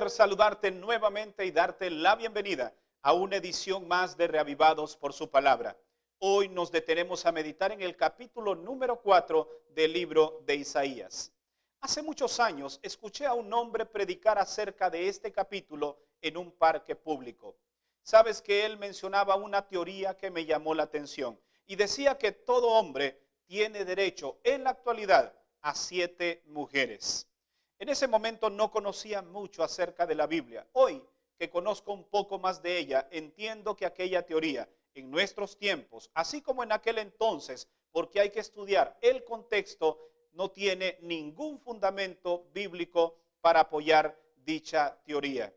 placer saludarte nuevamente y darte la bienvenida a una edición más de Reavivados por su palabra. Hoy nos detenemos a meditar en el capítulo número 4 del libro de Isaías. Hace muchos años escuché a un hombre predicar acerca de este capítulo en un parque público. Sabes que él mencionaba una teoría que me llamó la atención y decía que todo hombre tiene derecho en la actualidad a 7 mujeres. En ese momento no conocía mucho acerca de la Biblia. Hoy que conozco un poco más de ella, entiendo que aquella teoría en nuestros tiempos, así como en aquel entonces, porque hay que estudiar el contexto, no tiene ningún fundamento bíblico para apoyar dicha teoría.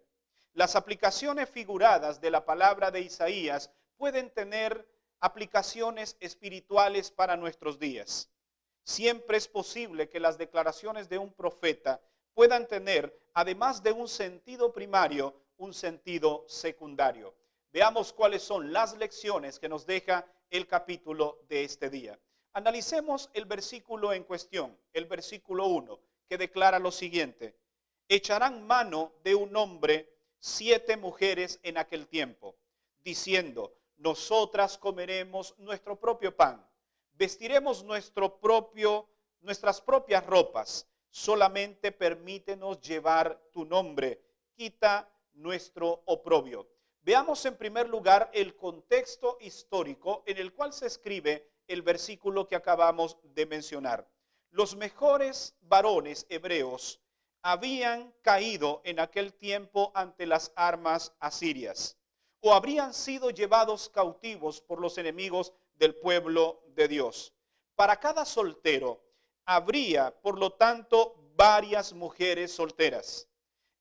Las aplicaciones figuradas de la palabra de Isaías pueden tener aplicaciones espirituales para nuestros días. Siempre es posible que las declaraciones de un profeta puedan tener, además de un sentido primario, un sentido secundario. Veamos cuáles son las lecciones que nos deja el capítulo de este día. Analicemos el versículo en cuestión, el versículo 1, que declara lo siguiente: echarán mano de un hombre 7 mujeres en aquel tiempo, diciendo, nosotras comeremos nuestro propio pan, vestiremos nuestras propias ropas, solamente permítenos llevar tu nombre, quita nuestro oprobio. Veamos en primer lugar el contexto histórico en el cual se escribe el versículo que acabamos de mencionar. Los mejores varones hebreos habían caído en aquel tiempo ante las armas asirias, o habrían sido llevados cautivos por los enemigos del pueblo de Dios. Para cada soltero habría, por lo tanto, varias mujeres solteras.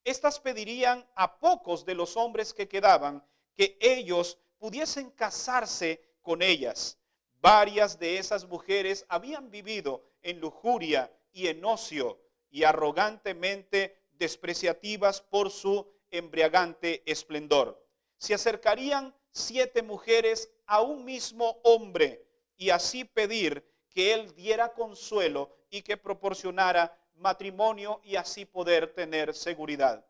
Estas pedirían a pocos de los hombres que quedaban que ellos pudiesen casarse con ellas. Varias de esas mujeres habían vivido en lujuria y en ocio y arrogantemente despreciativas por su embriagante esplendor. Se acercarían 7 mujeres a un mismo hombre y así pedir que él diera consuelo y que proporcionara matrimonio y así poder tener seguridad.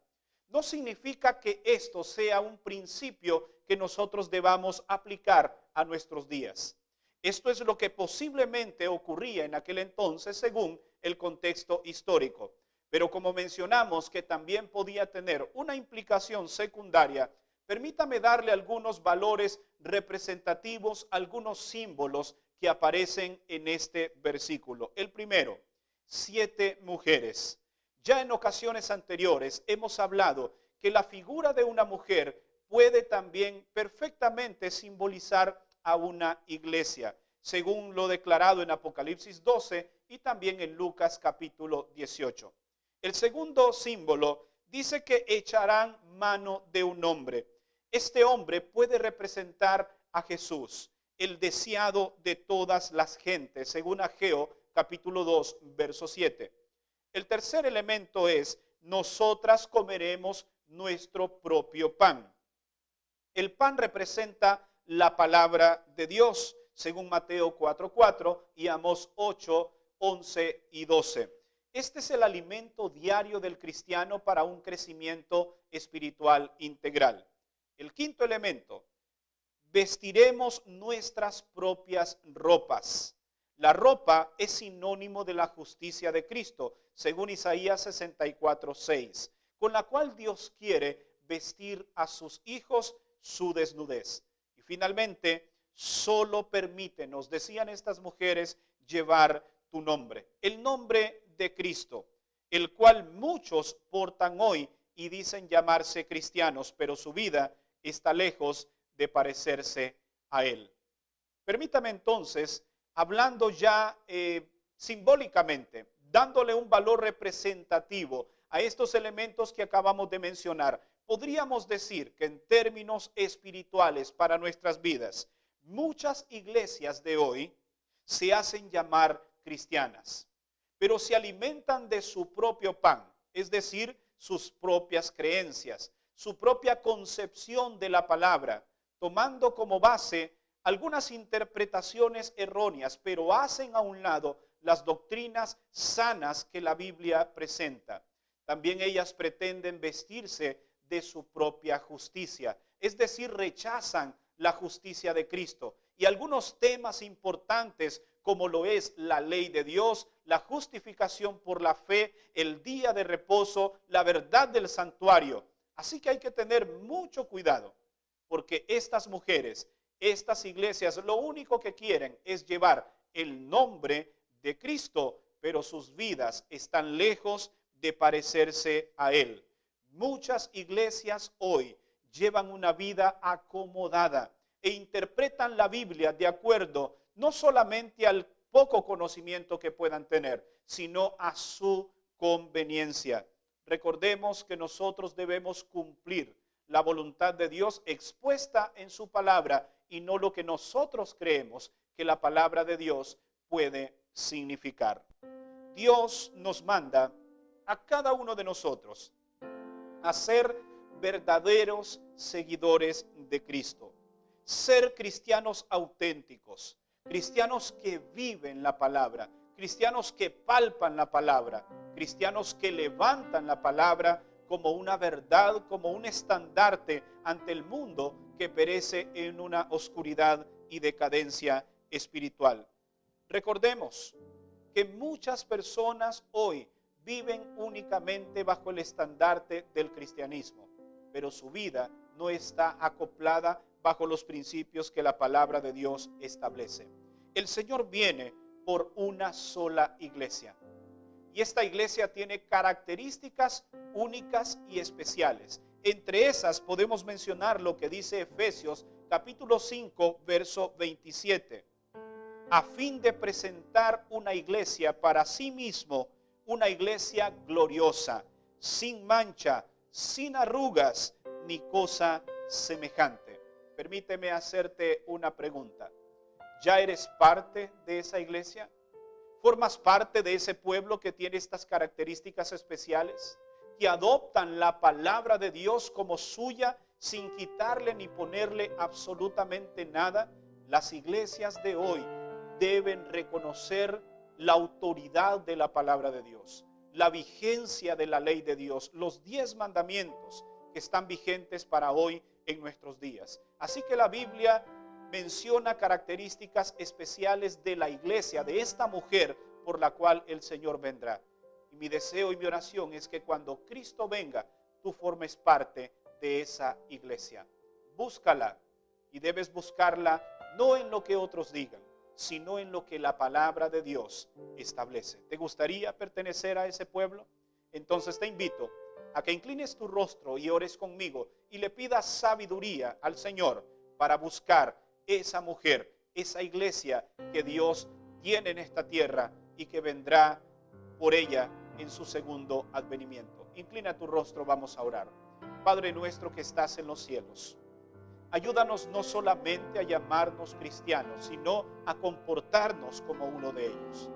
No significa que esto sea un principio que nosotros debamos aplicar a nuestros días. Esto es lo que posiblemente ocurría en aquel entonces según el contexto histórico. Pero como mencionamos que también podía tener una implicación secundaria, permítame darle algunos valores representativos, algunos símbolos que aparecen en este versículo. El primero, 7 mujeres. Ya en ocasiones anteriores hemos hablado que la figura de una mujer puede también perfectamente simbolizar a una iglesia, según lo declarado en Apocalipsis 12 y también en Lucas capítulo 18. El segundo símbolo dice que echarán mano de un hombre. Este hombre puede representar a Jesús, el deseado de todas las gentes, según Ageo capítulo 2, verso 7. El tercer elemento es, nosotras comeremos nuestro propio pan. El pan representa la palabra de Dios, según Mateo 4:4 y Amós 8:11 y 12. Este es el alimento diario del cristiano para un crecimiento espiritual integral. El quinto elemento, vestiremos nuestras propias ropas. La ropa es sinónimo de la justicia de Cristo, según Isaías 64:6, con la cual Dios quiere vestir a sus hijos su desnudez. Y finalmente, solo permítenos, decían estas mujeres, llevar tu nombre, el nombre de Cristo, el cual muchos portan hoy y dicen llamarse cristianos, pero su vida está lejos de parecerse a él. Permítame entonces, hablando ya simbólicamente, dándole un valor representativo a estos elementos que acabamos de mencionar, podríamos decir que en términos espirituales para nuestras vidas, muchas iglesias de hoy se hacen llamar cristianas, pero se alimentan de su propio pan, es decir, sus propias creencias, su propia concepción de la palabra, tomando como base algunas interpretaciones erróneas, pero hacen a un lado las doctrinas sanas que la Biblia presenta. También ellas pretenden vestirse de su propia justicia, es decir, rechazan la justicia de Cristo. Y algunos temas importantes como lo es la ley de Dios, la justificación por la fe, el día de reposo, la verdad del santuario. Así que hay que tener mucho cuidado, porque estas mujeres, estas iglesias, lo único que quieren es llevar el nombre de Cristo, pero sus vidas están lejos de parecerse a Él. Muchas iglesias hoy llevan una vida acomodada e interpretan la Biblia de acuerdo no solamente al poco conocimiento que puedan tener, sino a su conveniencia. Recordemos que nosotros debemos cumplir la voluntad de Dios expuesta en su palabra y no lo que nosotros creemos que la palabra de Dios puede significar. Dios nos manda a cada uno de nosotros a ser verdaderos seguidores de Cristo, ser cristianos auténticos, cristianos que viven la palabra, cristianos que palpan la palabra, cristianos que levantan la palabra como una verdad, como un estandarte ante el mundo que perece en una oscuridad y decadencia espiritual. Recordemos que muchas personas hoy viven únicamente bajo el estandarte del cristianismo, pero su vida no está acoplada bajo los principios que la palabra de Dios establece. El Señor viene por una sola iglesia, y esta iglesia tiene características únicas y especiales. Entre esas podemos mencionar lo que dice Efesios capítulo 5, verso 27. A fin de presentar una iglesia para sí mismo, una iglesia gloriosa, sin mancha, sin arrugas, ni cosa semejante. Permíteme hacerte una pregunta. ¿Ya eres parte de esa iglesia? ¿Formas parte de ese pueblo que tiene estas características especiales? Que adoptan la palabra de Dios como suya sin quitarle ni ponerle absolutamente nada. Las iglesias de hoy deben reconocer la autoridad de la palabra de Dios, la vigencia de la ley de Dios, los 10 mandamientos que están vigentes para hoy en nuestros días. Así que la Biblia menciona características especiales de la iglesia, de esta mujer por la cual el Señor vendrá. Y mi deseo y mi oración es que cuando Cristo venga, tú formes parte de esa iglesia. Búscala, y debes buscarla no en lo que otros digan, sino en lo que la palabra de Dios establece. ¿Te gustaría pertenecer a ese pueblo? Entonces te invito a que inclines tu rostro y ores conmigo y le pidas sabiduría al Señor para buscar esa mujer, esa iglesia que Dios tiene en esta tierra y que vendrá por ella en su segundo advenimiento. Inclina tu rostro, vamos a orar. Padre nuestro que estás en los cielos, ayúdanos no solamente a llamarnos cristianos, sino a comportarnos como uno de ellos.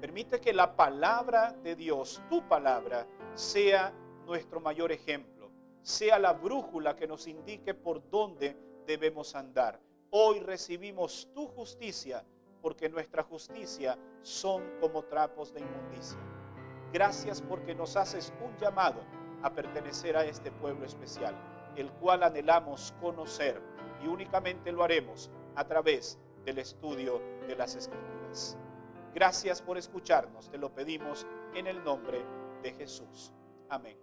Permite que la palabra de Dios, tu palabra, sea nuestro mayor ejemplo, sea la brújula que nos indique por dónde debemos andar. Hoy recibimos tu justicia, porque nuestra justicia son como trapos de inmundicia. Gracias porque nos haces un llamado a pertenecer a este pueblo especial, el cual anhelamos conocer, y únicamente lo haremos a través del estudio de las Escrituras. Gracias por escucharnos, te lo pedimos en el nombre de Jesús. Amén.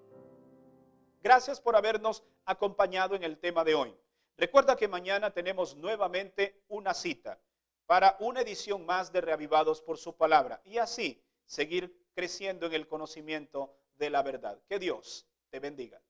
Gracias por habernos acompañado en el tema de hoy. Recuerda que mañana tenemos nuevamente una cita para una edición más de Reavivados por su palabra, y así seguir creciendo en el conocimiento de la verdad. Que Dios te bendiga.